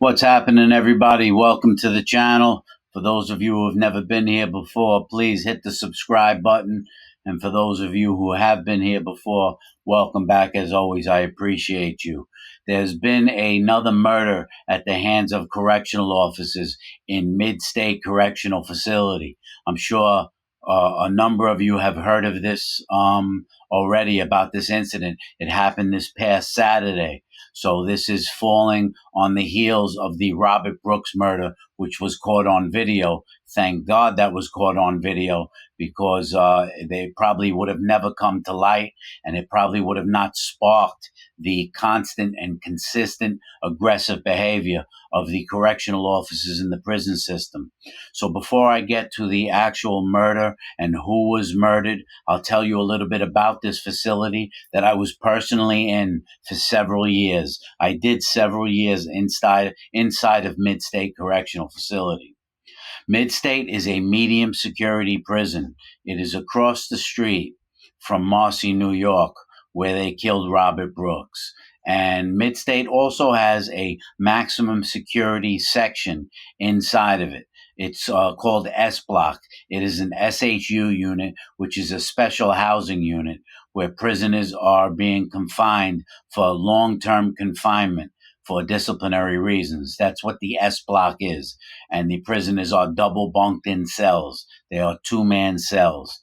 What's happening, everybody? Welcome to the channel. For those of you who have never been here before, please hit the subscribe button. And for those of you who have been here before, welcome back. As always, I appreciate you. There's been another murder at the hands of correctional officers in Mid-State Correctional Facility. I'm sure a number of you have heard of this already about this incident. It happened this past Saturday. So this is falling on the heels of the Robert Brooks murder, which was caught on video. Thank God that was caught on video, because they probably would have never come to light, and it probably would have not sparked the constant and consistent aggressive behavior of the correctional officers in the prison system. So before I get to the actual murder and who was murdered, I'll tell you a little bit about this facility that I was personally in for several years. I did several years inside of Mid-State Correctional Facility. Mid-State is a medium security prison. It is across the street from Marcy, New York, where they killed Robert Brooks. And Mid-State also has a maximum security section inside of it. It's called S Block. It is an SHU unit, which is a special housing unit where prisoners are being confined for long-term confinement for disciplinary reasons. That's what the S Block is. And the prisoners are double bunked in cells. They are two-man cells.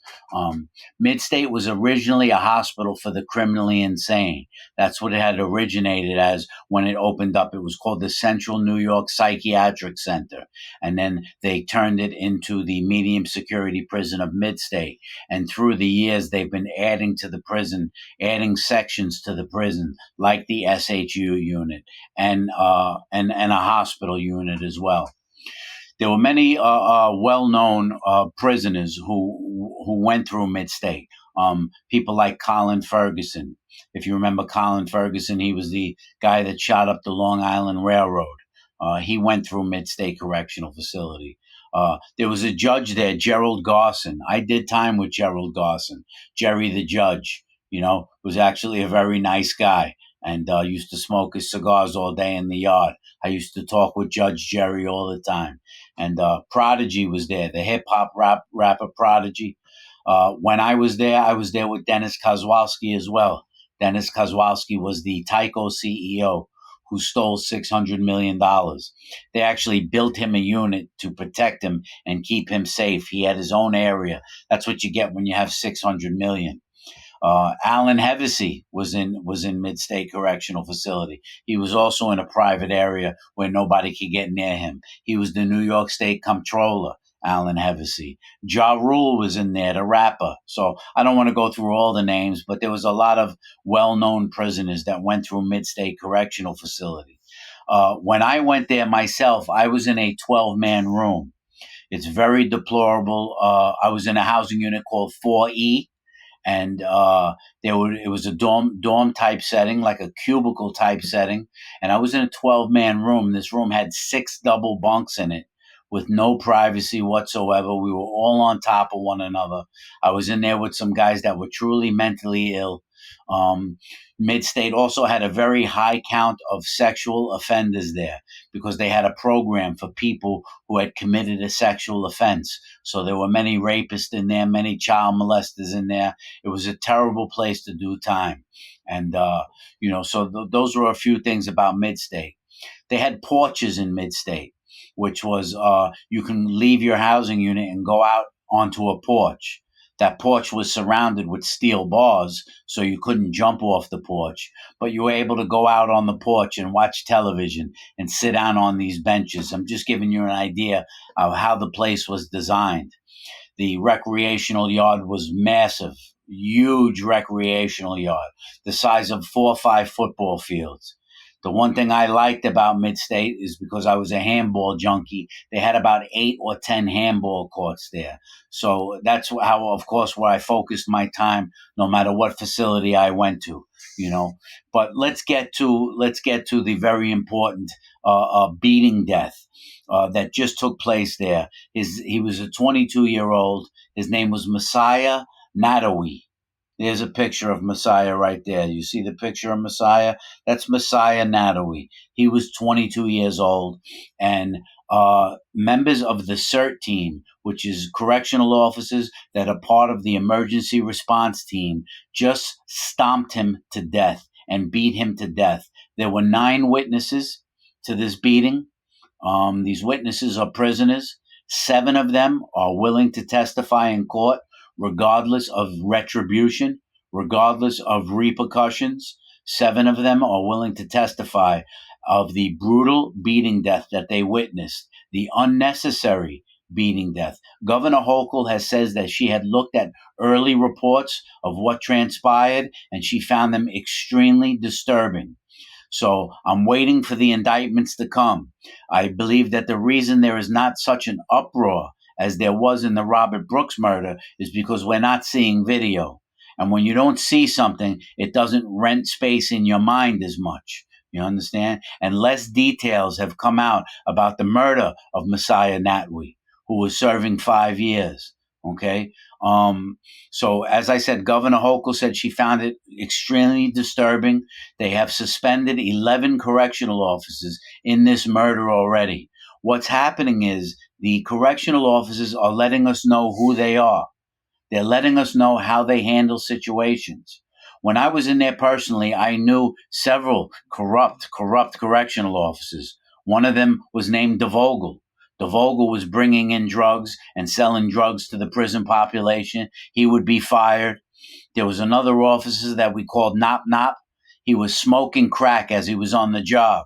Mid-State was originally a hospital for the criminally insane. That's what it had originated as when it opened up. It was called the Central New York Psychiatric Center. And then they turned it into the medium security prison of Mid-State. And through the years, they've been adding to the prison, adding sections to the prison, like the SHU unit and a hospital unit as well. There were many well-known prisoners who went through Mid-State. People like Colin Ferguson. If you remember Colin Ferguson, he was the guy that shot up the Long Island Railroad. He went through Mid-State Correctional Facility. There was a judge there, Gerald Garson. I did time with Gerald Garson. Jerry the judge, was actually a very nice guy, and used to smoke his cigars all day in the yard. I used to talk with Judge Jerry all the time. And Prodigy was there, the hip hop rapper Prodigy. When I was there with Dennis Kozlowski as well. Dennis Kozlowski was the Tyco CEO who stole $600 million. They actually built him a unit to protect him and keep him safe. He had his own area. That's what you get when you have $600 million. Alan Hevesy was in Mid-State Correctional Facility. He was also in a private area where nobody could get near him. He was the New York State Comptroller, Alan Hevesy. Ja Rule was in there, the rapper. So I don't want to go through all the names, but there was a lot of well-known prisoners that went through Mid-State Correctional Facility. When I went there myself, I was in a 12-man room. It's very deplorable. I was in a housing unit called 4E, and it was a dorm type setting, like a cubicle type setting, and I was in a 12-man room. This room had 6 double bunks in it with no privacy whatsoever. We were all on top of one another. I was in there with some guys that were truly mentally ill. Mid-State also had a very high count of sexual offenders there, because they had a program for people who had committed a sexual offense. So there were many rapists in there, many child molesters in there. It was a terrible place to do time. And, those were a few things about Mid-State. They had porches in Mid-State, which was you can leave your housing unit and go out onto a porch. That porch was surrounded with steel bars, so you couldn't jump off the porch, but you were able to go out on the porch and watch television and sit down on these benches. I'm just giving you an idea of how the place was designed. The recreational yard was massive, huge recreational yard, the size of 4 or 5 football fields. The one thing I liked about Mid-State is, because I was a handball junkie, they had about 8 or 10 handball courts there. So that's how, of course, where I focused my time, no matter what facility I went to. But let's get to the very important beating death that just took place there. He was a 22-year-old. His name was Messiah Nat. There's a picture of Messiah right there. You see the picture of Messiah? That's Messiah Nat. He was 22 years old, and members of the CERT team, which is correctional officers that are part of the emergency response team, just stomped him to death and beat him to death. There were 9 witnesses to this beating. These witnesses are prisoners. 7 of them are willing to testify in court, regardless of retribution, regardless of repercussions. 7 of them are willing to testify of the brutal beating death that they witnessed, the unnecessary beating death. Governor Hochul has said that she had looked at early reports of what transpired, and she found them extremely disturbing. So I'm waiting for the indictments to come. I believe that the reason there is not such an uproar as there was in the Robert Brooks murder is because we're not seeing video. And when you don't see something, it doesn't rent space in your mind as much. You understand? And less details have come out about the murder of Messiah Nat, who was serving 5 years. Okay. So as I said, Governor Hochul said she found it extremely disturbing. They have suspended 11 correctional officers in this murder already. What's happening is the correctional officers are letting us know who they are. They're letting us know how they handle situations. When I was in there personally, I knew several corrupt correctional officers. One of them was named DeVogel. DeVogel was bringing in drugs and selling drugs to the prison population. He would be fired. There was another officer that we called Nop Nop. He was smoking crack as he was on the job.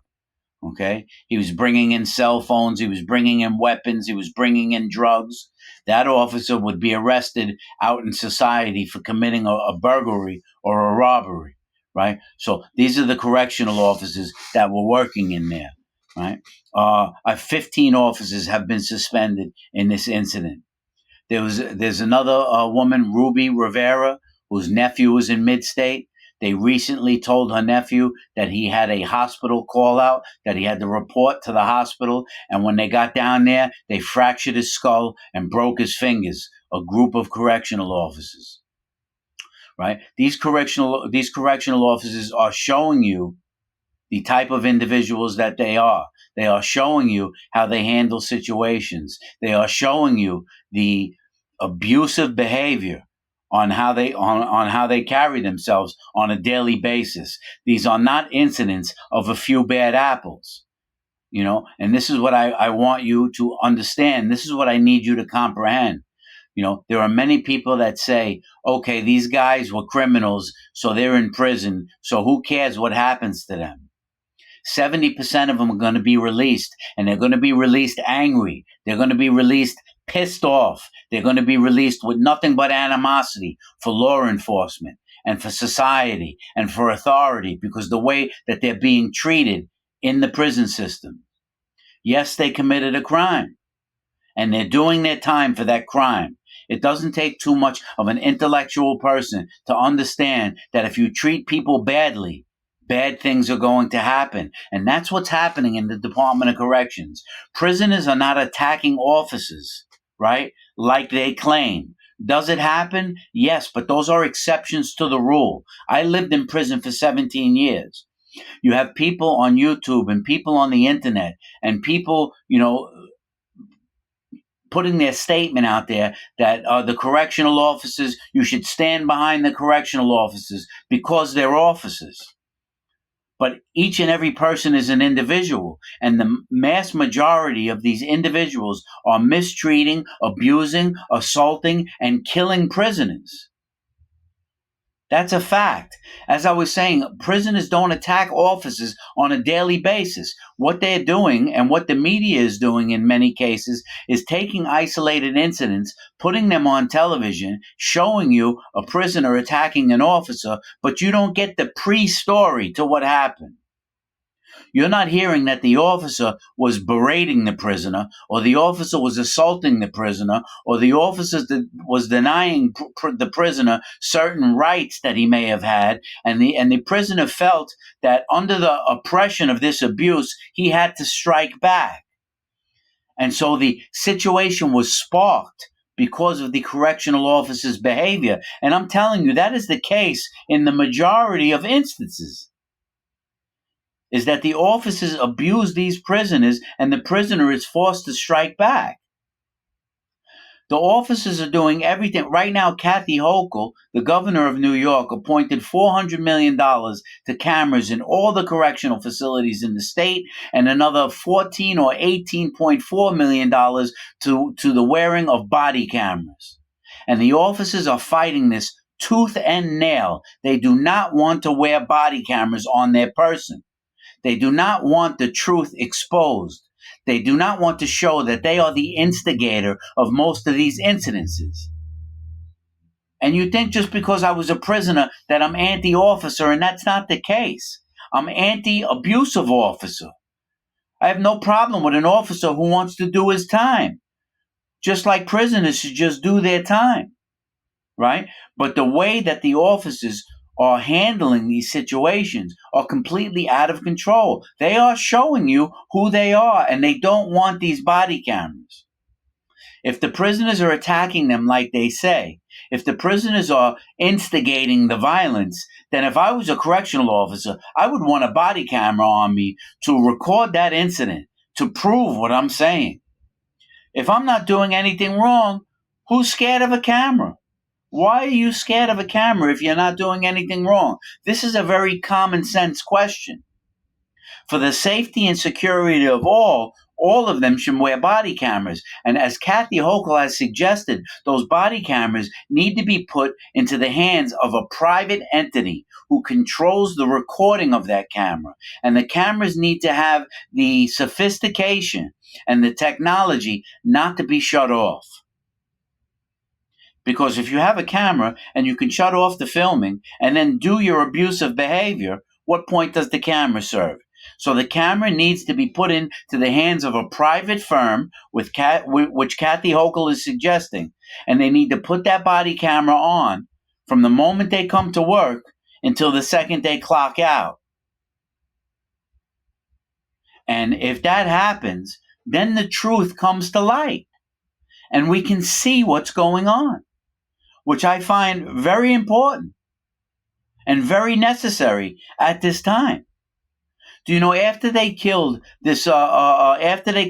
Okay. He was bringing in cell phones. He was bringing in weapons. He was bringing in drugs. That officer would be arrested out in society for committing a burglary or a robbery. Right. So these are the correctional officers that were working in there. Right. 15 officers have been suspended in this incident. There's another woman, Ruby Rivera, whose nephew was in Midstate. They recently told her nephew that he had a hospital call out, that he had to report to the hospital. And when they got down there, they fractured his skull and broke his fingers. A group of correctional officers, right? These correctional officers are showing you the type of individuals that they are. They are showing you how they handle situations. They are showing you the abusive behavior on how they carry themselves on a daily basis. These are not incidents of a few bad apples, and this is what I want you to understand. This is what I need you to comprehend. There are many people that say, okay, these guys were criminals, so they're in prison, so who cares what happens to them? 70% of them are going to be released, and they're going to be released angry. They're going to be released pissed off. They're going to be released with nothing but animosity for law enforcement and for society and for authority because the way that they're being treated in the prison system. Yes, they committed a crime, and they're doing their time for that crime. It doesn't take too much of an intellectual person to understand that if you treat people badly, bad things are going to happen. And that's what's happening in the Department of Corrections. Prisoners are not attacking officers, right? Like they claim. Does it happen? Yes, but those are exceptions to the rule. I lived in prison for 17 years. You have people on YouTube and people on the internet and people, putting their statement out there that the correctional officers, you should stand behind the correctional officers because they're officers. But each and every person is an individual, and the mass majority of these individuals are mistreating, abusing, assaulting, and killing prisoners. That's a fact. As I was saying, prisoners don't attack officers on a daily basis. What they're doing and what the media is doing in many cases is taking isolated incidents, putting them on television, showing you a prisoner attacking an officer, but you don't get the pre-story to what happened. You're not hearing that the officer was berating the prisoner, or the officer was assaulting the prisoner, or the officer was denying the prisoner certain rights that he may have had, and the prisoner felt that under the oppression of this abuse, he had to strike back. And so the situation was sparked because of the correctional officer's behavior. And I'm telling you, that is the case in the majority of instances, is that the officers abuse these prisoners and the prisoner is forced to strike back. The officers are doing everything. Right now, Kathy Hochul, the governor of New York, appointed $400 million to cameras in all the correctional facilities in the state, and another $14 or $18.4 million to the wearing of body cameras. And the officers are fighting this tooth and nail. They do not want to wear body cameras on their person. They do not want the truth exposed. They do not want to show that they are the instigator of most of these incidences. And you think just because I was a prisoner that I'm anti-officer, and that's not the case. I'm anti-abusive officer. I have no problem with an officer who wants to do his time, just like prisoners should just do their time, right? But the way that the officers are handling these situations are completely out of control. They are showing you who they are, and they don't want these body cameras. If the prisoners are attacking them like they say, if the prisoners are instigating the violence, then if I was a correctional officer, I would want a body camera on me to record that incident, to prove what I'm saying. If I'm not doing anything wrong, who's scared of a camera? Why are you scared of a camera if you're not doing anything wrong? This is a very common sense question. For the safety and security of all of them should wear body cameras. And as Kathy Hochul has suggested, those body cameras need to be put into the hands of a private entity who controls the recording of that camera. And the cameras need to have the sophistication and the technology not to be shut off. Because if you have a camera and you can shut off the filming and then do your abusive behavior, what point does the camera serve? So the camera needs to be put into the hands of a private firm, which Kathy Hochul is suggesting, and they need to put that body camera on from the moment they come to work until the second they clock out. And if that happens, then the truth comes to light, and we can see what's going on, which I find very important and very necessary at this time. Do you know, after they killed Messiah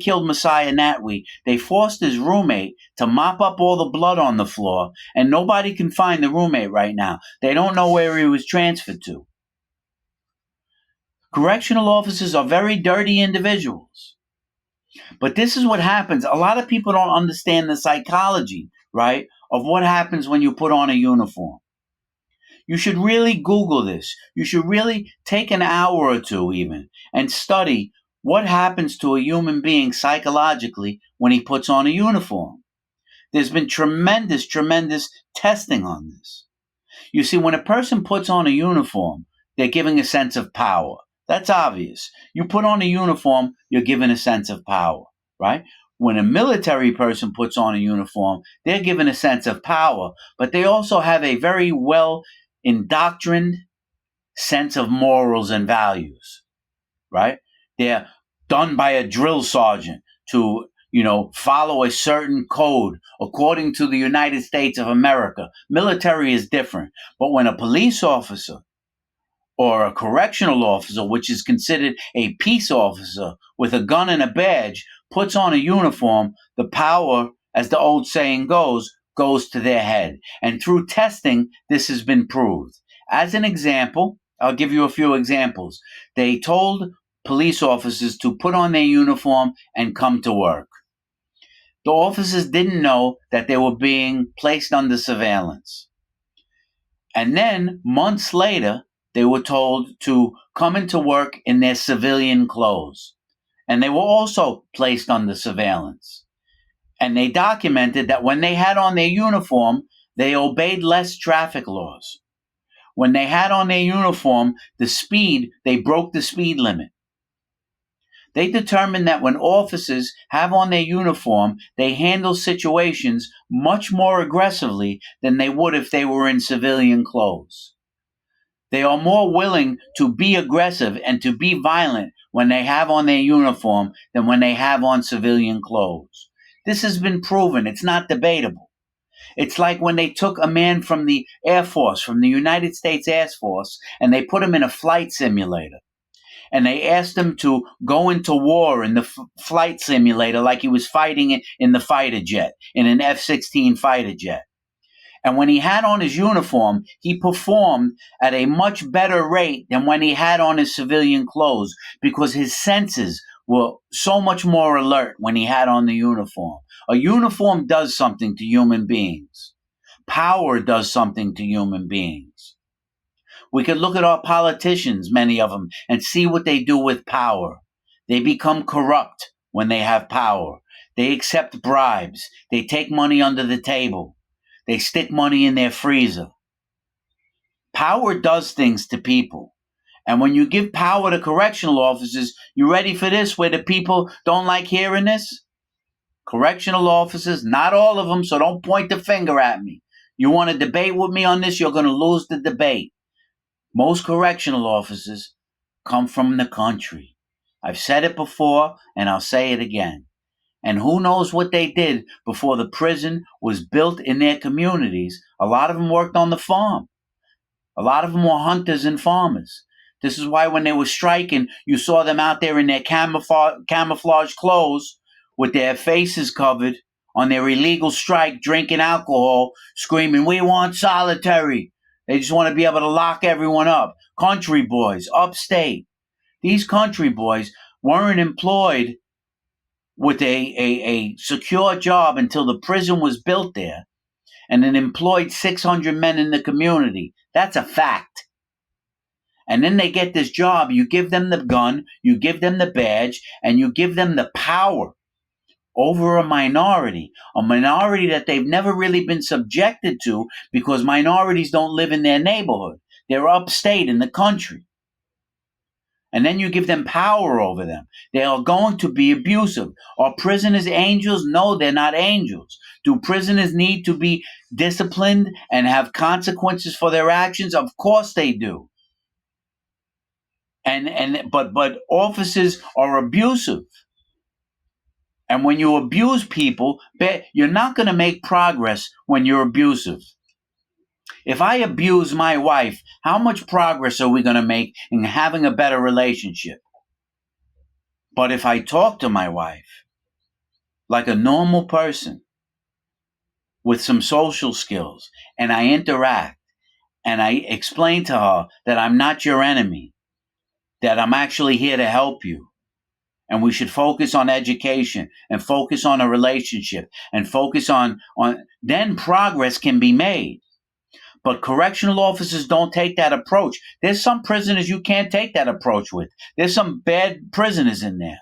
Nat, they forced his roommate to mop up all the blood on the floor, and nobody can find the roommate right now. They don't know where he was transferred to. Correctional officers are very dirty individuals. But this is what happens. A lot of people don't understand the psychology, right, of what happens when you put on a uniform. You should really Google this. You should really take an hour or two even and study what happens to a human being psychologically when he puts on a uniform. There's been tremendous testing on this. You see, when a person puts on a uniform, they're giving a sense of power. That's obvious. You put on a uniform, you're given a sense of power, right? When a military person puts on a uniform, they're given a sense of power, but they also have a very well indoctrined sense of morals and values, right? They're done by a drill sergeant to, follow a certain code according to the United States of America. Military is different. But when a police officer or a correctional officer, which is considered a peace officer with a gun and a badge, puts on a uniform, the power, as the old saying goes to their head. And through testing, this has been proved. As an example, I'll give you a few examples. They told police officers to put on their uniform and come to work. The officers didn't know that they were being placed under surveillance. And then, months later, they were told to come into work in their civilian clothes. And they were also placed under surveillance. And they documented that when they had on their uniform, they obeyed less traffic laws. When they had on their uniform, they broke the speed limit. They determined that when officers have on their uniform, they handle situations much more aggressively than they would if they were in civilian clothes. They are more willing to be aggressive and to be violent when they have on their uniform than when they have on civilian clothes. This has been proven. It's not debatable. It's like when they took a man from the Air Force, from the United States Air Force, and they put him in a flight simulator. And they asked him to go into war in the flight simulator like he was fighting in the fighter jet, in an F-16 fighter jet. And when he had on his uniform, he performed at a much better rate than when he had on his civilian clothes, because his senses were so much more alert when he had on the uniform. A uniform does something to human beings. Power does something to human beings. We could look at our politicians, many of them, and see what they do with power. They become corrupt when they have power. They accept bribes. They take money under the table. They stick money in their freezer. Power does things to people. And when you give power to correctional officers, you ready for this, where the people don't like hearing this? Correctional officers, not all of them, so don't point the finger at me. You want to debate with me on this, you're going to lose the debate. Most correctional officers come from the country. I've said it before, and I'll say it again. And who knows what they did before the prison was built in their communities. A lot of them worked on the farm. A lot of them were hunters and farmers. This is why when they were striking, you saw them out there in their camouflage clothes with their faces covered on their illegal strike, drinking alcohol, screaming, "We want solitary." They just want to be able to lock everyone up. Country boys, upstate. These country boys weren't employed with a secure job until the prison was built there, and it employed 600 men in the community. That's a fact. And then they get this job. You give them the gun, you give them the badge, and you give them the power over a minority that they've never really been subjected to, because minorities don't live in their neighborhood. They're upstate in the country. And then you give them power over them. They are going to be abusive. Are prisoners angels? No, they're not angels. Do prisoners need to be disciplined and have consequences for their actions? Of course they do. But officers are abusive. And when you abuse people, you're not going to make progress when you're abusive. If I abuse my wife, how much progress are we going to make in having a better relationship? But if I talk to my wife like a normal person with some social skills, and I interact and I explain to her that I'm not your enemy, that I'm actually here to help you, and we should focus on education and focus on a relationship and focus on then progress can be made. But correctional officers don't take that approach. There's some prisoners you can't take that approach with. There's some bad prisoners in there.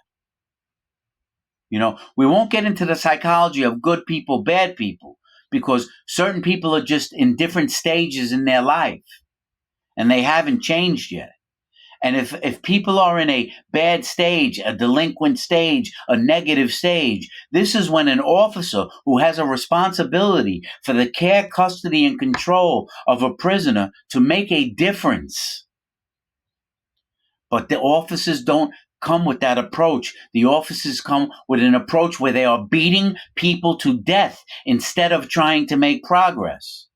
You know, we won't get into the psychology of good people, bad people, because certain people are just in different stages in their life and they haven't changed yet. And if people are in a bad stage, a delinquent stage, a negative stage, this is when an officer who has a responsibility for the care, custody, and control of a prisoner to make a difference. But the officers don't come with that approach. The officers come with an approach where they are beating people to death instead of trying to make progress.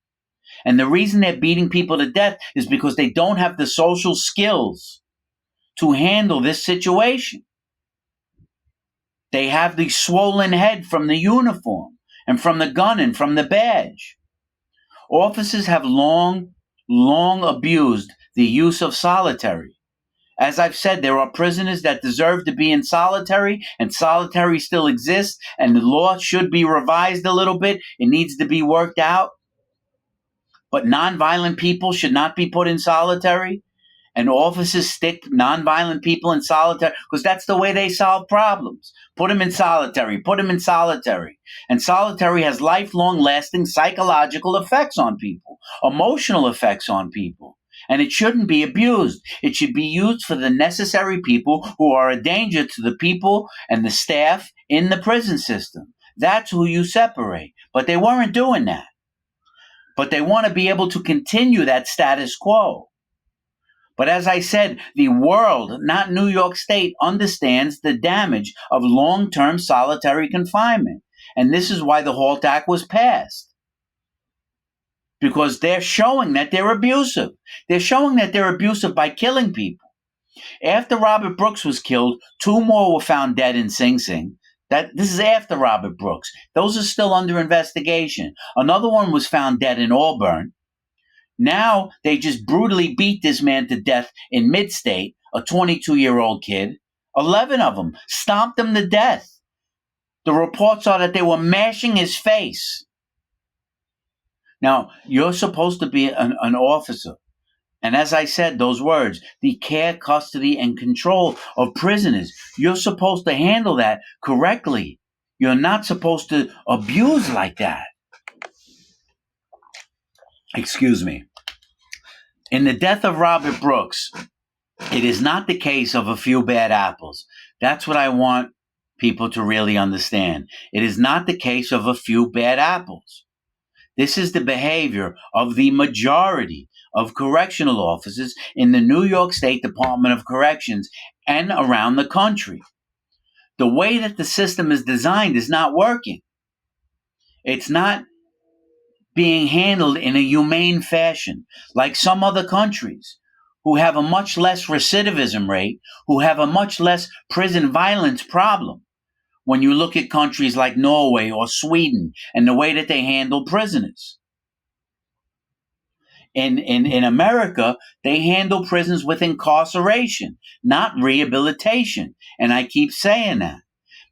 And the reason they're beating people to death is because they don't have the social skills to handle this situation. They have the swollen head from the uniform and from the gun and from the badge. Officers have long abused the use of solitary. As I've said, there are prisoners that deserve to be in solitary, and solitary still exists, and the law should be revised a little bit. It needs to be worked out. But nonviolent people should not be put in solitary, and officers stick nonviolent people in solitary because that's the way they solve problems. Put them in solitary, put them in solitary. And solitary has lifelong lasting psychological effects on people, emotional effects on people. And it shouldn't be abused. It should be used for the necessary people who are a danger to the people and the staff in the prison system. That's who you separate. But they weren't doing that. But they want to be able to continue that status quo. But as I said, the world, not New York State, understands the damage of long-term solitary confinement. And this is why the HALT Act was passed. because they're showing that they're abusive. They're showing that they're abusive by killing people. After Robert Brooks was killed, 2 more were found dead in Sing Sing. This is after Robert Brooks. Those are still under investigation. Another one was found dead in Auburn. Now they just brutally beat this man to death in Mid-State, a 22-year-old kid. 11 of them stomped him to death. The reports are that they were mashing his face. Now, you're supposed to be an officer. And as I said, those words, the care, custody, and control of prisoners, you're supposed to handle that correctly. You're not supposed to abuse like that. Excuse me. In the death of Robert Brooks, it is not the case of a few bad apples. That's what I want people to really understand. It is not the case of a few bad apples. This is the behavior of the majority of correctional officers in the New York State Department of Corrections and around the country. The way that the system is designed is not working. It's not being handled in a humane fashion like some other countries who have a much less recidivism rate, who have a much less prison violence problem. When you look at countries like Norway or Sweden and the way that they handle prisoners. In America, they handle prisons with incarceration, not rehabilitation. And I keep saying that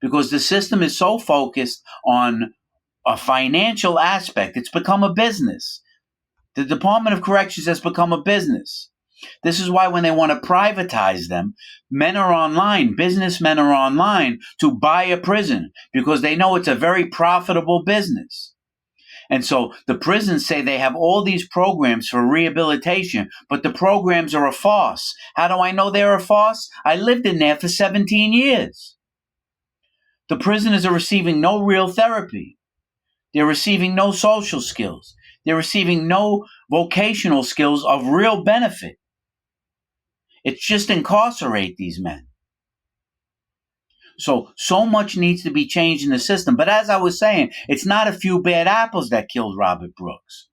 because the system is so focused on a financial aspect. It's become a business. The Department of Corrections has become a business. This is why when they want to privatize them, men are online, businessmen are online to buy a prison because they know it's a very profitable business. And so the prisons say they have all these programs for rehabilitation, but the programs are a farce. How do I know they're a farce? I lived in there for 17 years. The prisoners are receiving no real therapy. They're receiving no social skills. They're receiving no vocational skills of real benefit. It's just incarcerate these men. So much needs to be changed in the system. But as I was saying, it's not a few bad apples that killed Robert Brooks.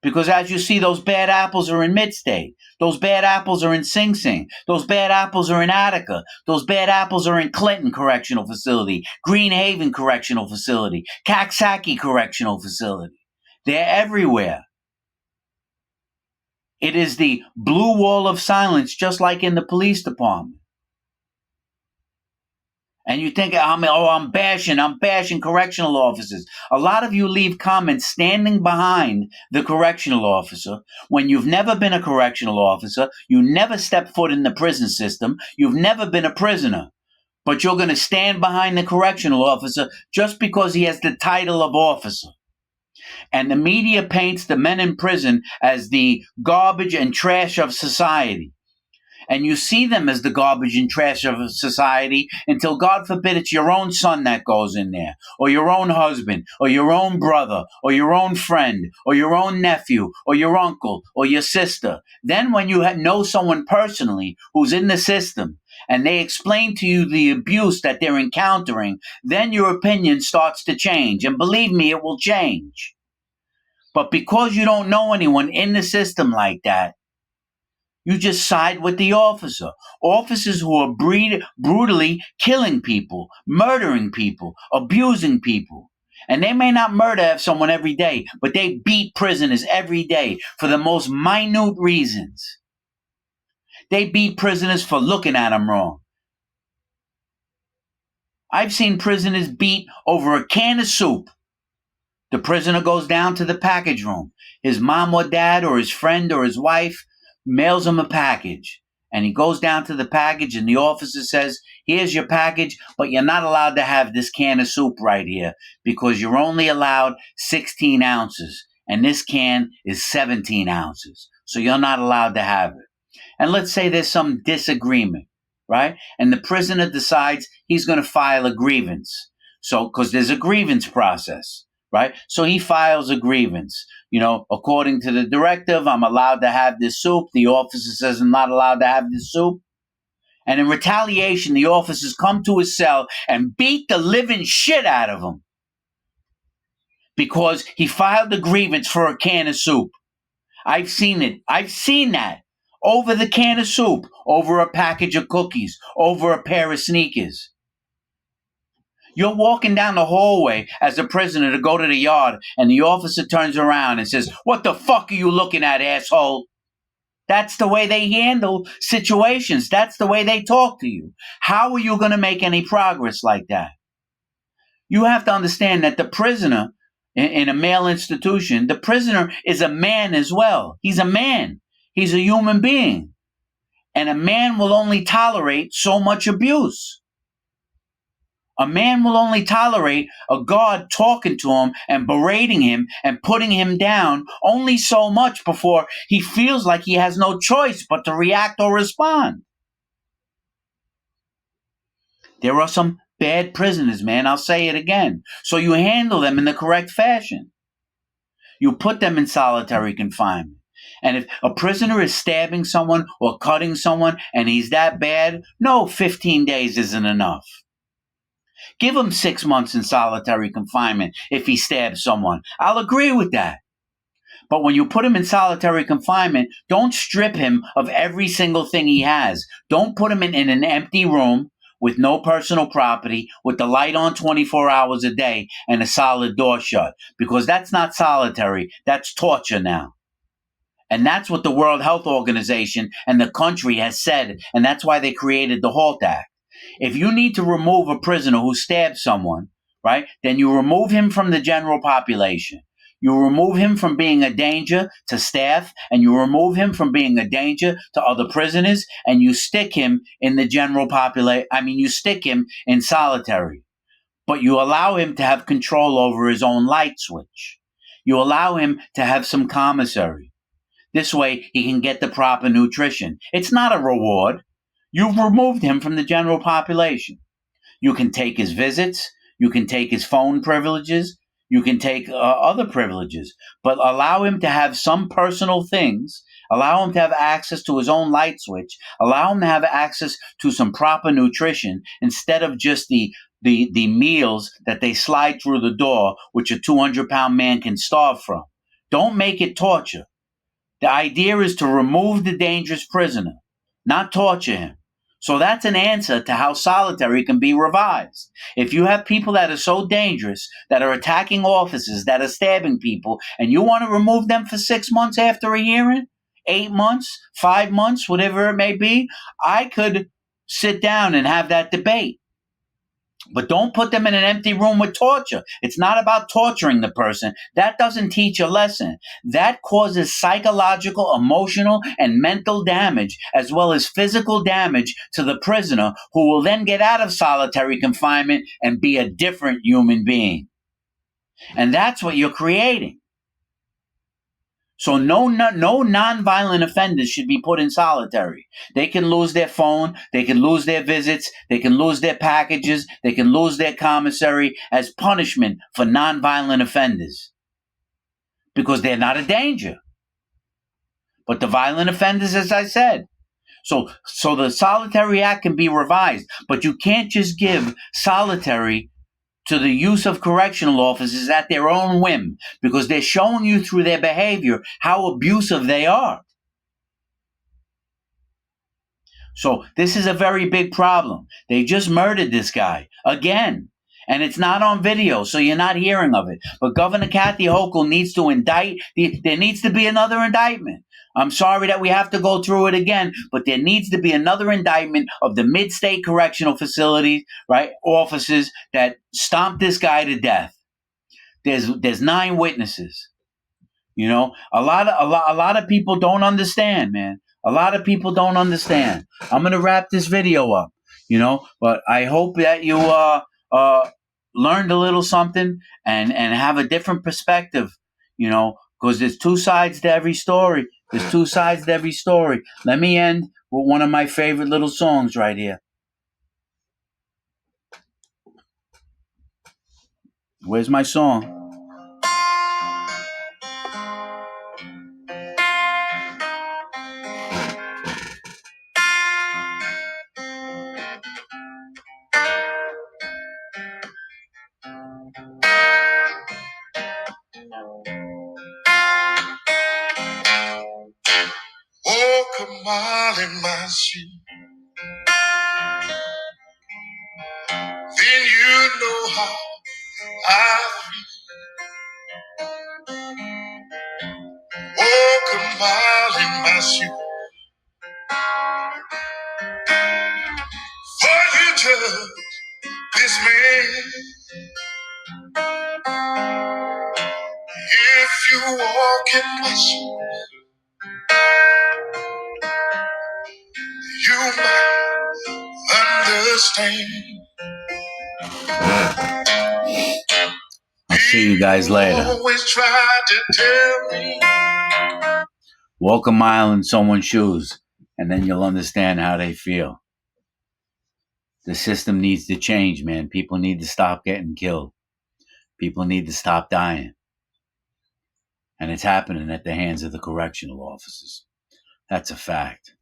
Because as you see, those bad apples are in Mid-State. Those bad apples are in Sing Sing. Those bad apples are in Attica. Those bad apples are in Clinton Correctional Facility, Green Haven Correctional Facility, Coxsackie Correctional Facility. They're everywhere. It is the blue wall of silence, just like in the police department. And you think, I'm bashing correctional officers. A lot of you leave comments standing behind the correctional officer when you've never been a correctional officer, you never stepped foot in the prison system, you've never been a prisoner. But you're going to stand behind the correctional officer just because he has the title of officer. And the media paints the men in prison as the garbage and trash of society. And you see them as the garbage and trash of society until, God forbid, it's your own son that goes in there, or your own husband, or your own brother, or your own friend, or your own nephew, or your uncle, or your sister. Then when you know someone personally who's in the system, and they explain to you the abuse that they're encountering, then your opinion starts to change. And believe me, it will change. But because you don't know anyone in the system like that, you just side with the officer. Officers who are brutally killing people, murdering people, abusing people. And they may not murder someone every day, but they beat prisoners every day for the most minute reasons. They beat prisoners for looking at them wrong. I've seen prisoners beat over a can of soup. The prisoner goes down to the package room. His mom or dad or his friend or his wife mails him a package. And he goes down to the package and the officer says, here's your package, but you're not allowed to have this can of soup right here because you're only allowed 16 ounces. And this can is 17 ounces. So you're not allowed to have it. And let's say there's some disagreement, right? And the prisoner decides he's going to file a grievance. So, because there's a grievance process. Right? So he files a grievance. According to the directive, I'm allowed to have this soup. The officer says I'm not allowed to have this soup. And in retaliation, the officers come to his cell and beat the living shit out of him. because he filed a grievance for a can of soup. I've seen it. I've seen that. Over the can of soup, over a package of cookies, over a pair of sneakers. You're walking down the hallway as a prisoner to go to the yard, and the officer turns around and says, "What the fuck are you looking at, asshole?" That's the way they handle situations. That's the way they talk to you. How are you going to make any progress like that? You have to understand that the prisoner in a male institution, the prisoner is a man as well. He's a man. He's a human being. And a man will only tolerate so much abuse. A man will only tolerate a guard talking to him and berating him and putting him down only so much before he feels like he has no choice but to react or respond. There are some bad prisoners, man. I'll say it again. So you handle them in the correct fashion. You put them in solitary confinement. And if a prisoner is stabbing someone or cutting someone and he's that bad, no, 15 days isn't enough. Give him 6 months in solitary confinement if he stabs someone. I'll agree with that. But when you put him in solitary confinement, don't strip him of every single thing he has. Don't put him in an empty room with no personal property, with the light on 24 hours a day and a solid door shut. Because that's not solitary. That's torture now. And that's what the World Health Organization and the country has said. And that's why they created the HALT Act. If you need to remove a prisoner who stabbed someone, right, then you remove him from the general population. You remove him from being a danger to staff, and you remove him from being a danger to other prisoners, and you stick him in the general population. You stick him in solitary. But you allow him to have control over his own light switch. You allow him to have some commissary. This way, he can get the proper nutrition. It's not a reward. You've removed him from the general population. You can take his visits. You can take his phone privileges. You can take other privileges. But allow him to have some personal things. Allow him to have access to his own light switch. Allow him to have access to some proper nutrition instead of just the meals that they slide through the door, which a 200-pound man can starve from. Don't make it torture. The idea is to remove the dangerous prisoner, not torture him. So that's an answer to how solitary can be revised. If you have people that are so dangerous, that are attacking officers, that are stabbing people, and you want to remove them for 6 months after a hearing, 8 months, 5 months, whatever it may be, I could sit down and have that debate. But don't put them in an empty room with torture. It's not about torturing the person. That doesn't teach a lesson. That causes psychological, emotional, and mental damage, as well as physical damage to the prisoner, who will then get out of solitary confinement and be a different human being. And that's what you're creating. So no nonviolent offenders should be put in solitary. They can lose their phone, they can lose their visits, they can lose their packages, they can lose their commissary as punishment for nonviolent offenders. Because they're not a danger. But the violent offenders, as I said. So the Solitary Act can be revised, but you can't just give solitary to the use of correctional officers at their own whim, because they're showing you through their behavior how abusive they are. So this is a very big problem. They just murdered this guy again. And it's not on video, so you're not hearing of it. But Governor Kathy Hochul needs to indict. There needs to be another indictment. I'm sorry that we have to go through it again, but there needs to be another indictment of the mid-state correctional facilities, right, officers that stomped this guy to death. There's 9 witnesses. You know, a lot of people don't understand, man. A lot of people don't understand. I'm gonna wrap this video up, but I hope that you learned a little something and have a different perspective, because there's 2 sides to every story. There's 2 sides to every story. Let me end with one of my favorite little songs right here. Where's my song? a mile in my shoe, then you know how I walk a mile in my shoe. For you judge this man, if you walk in my shoe, you might understand. I'll see you guys later. Always try to tell me, walk a mile in someone's shoes, and then you'll understand how they feel. The system needs to change, man. People need to stop getting killed. People need to stop dying. And it's happening at the hands of the correctional officers. That's a fact.